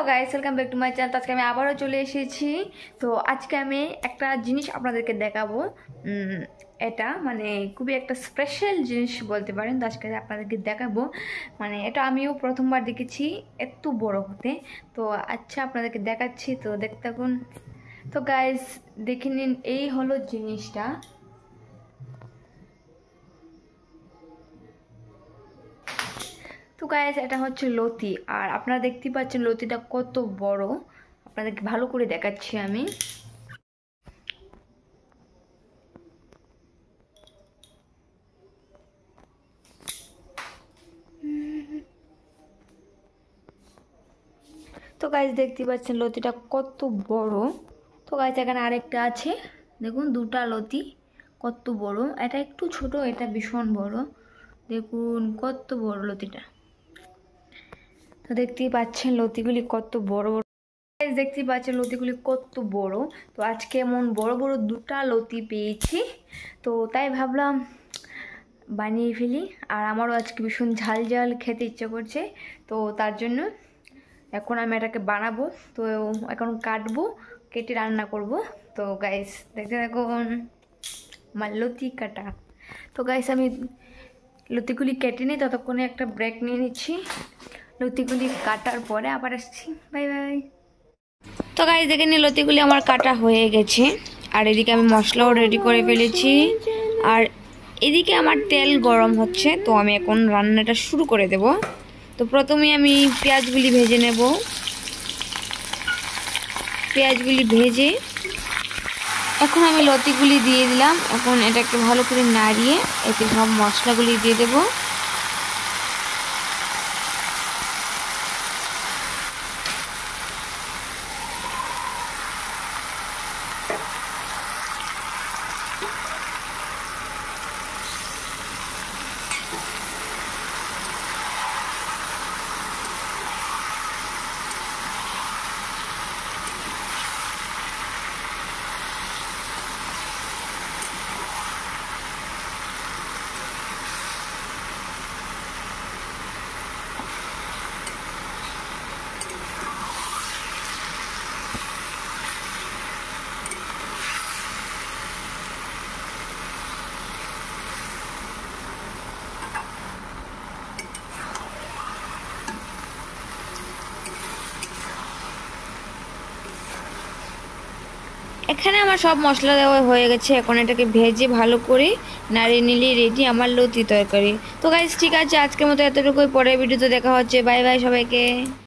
Hello guys, welcome back to my channel. আজকে আমি আবারও চলে এসেছি। তো আজকে আমি একটা জিনিস আপনাদেরকে দেখাবো। এটা মানে খুবই একটা স্পেশাল জিনিস বলতে পারেন। তো আজকে আপনাদেরকে দেখাবো, মানে এটা আমিও প্রথমবার দেখেছি এত বড় হতে। তো আচ্ছা, আপনাদেরকে দেখাচ্ছি, তো দেখতে থাকুন। তো গাইস দেখে নিন, এই হলো জিনিসটা। তো গাইস এটা হচ্ছে লতি, আর আপনারা দেখতে পাচ্ছেন লতিটা কত বড়। আপনাদেরকে ভালো করে দেখাচ্ছি আমি। তো গাইস দেখতে পাচ্ছেন লতিটা কত বড়। তো গাইস এখানে আরেকটা আছে, দেখুন দুটা লতি কত বড়। এটা একটু ছোট, এটা ভীষণ বড়। দেখুন কত বড় লতিটা। তো দেখতেই পাচ্ছেন লতিগুলি কত বড় বড়। দেখতেই পাচ্ছেন লতিগুলি কত বড়। তো আজকে এমন বড় বড় দুটা লতি পেয়েছি, তো তাই ভাবলাম বানিয়ে ফেলি। আর আমারও আজকে ভীষণ ঝাল ঝাল খেতে ইচ্ছে করছে, তো তার জন্য এখন আমি এটাকে বানাবো। তো এখন কাটবো, কেটে রান্না করব। তো গাইস দেখতে থাকুন আমার লতি কাটা। তো গাইস আমি লতিগুলি কেটে নিই, ততক্ষণে একটা ব্রেক নিয়ে নিচ্ছি। লতিগুলি কাটার পরে আবার আসছি। Bye bye. তো গাইস দেখে নিই লতিগুলি আমার কাটা হয়ে গেছে, আর এদিকে আমি মশলাও রেডি করে ফেলেছি, আর এদিকে আমার তেল গরম হচ্ছে। তো আমি এখন রান্নাটা শুরু করে দেব। তো প্রথমে আমি পেঁয়াজগুলি ভেজে নেব। পেঁয়াজগুলি ভেজে এখন আমি লতিগুলি দিয়ে দিলাম। এখন এটাকে ভালো করে নাড়িয়ে এতে সব মশলাগুলি দিয়ে দেব। এখানে আমার সব মশলা দেওয়া হয়ে গেছে। এখন এটাকে ভেজে ভালো করে নাড়িয়ে নিলেই রেডি আমার লতি তরকারি। তো গাইস ঠিক আছে, আজকের মতো এতটুকুই। পরের ভিডিওতে দেখা হচ্ছে। বাই বাই সবাইকে।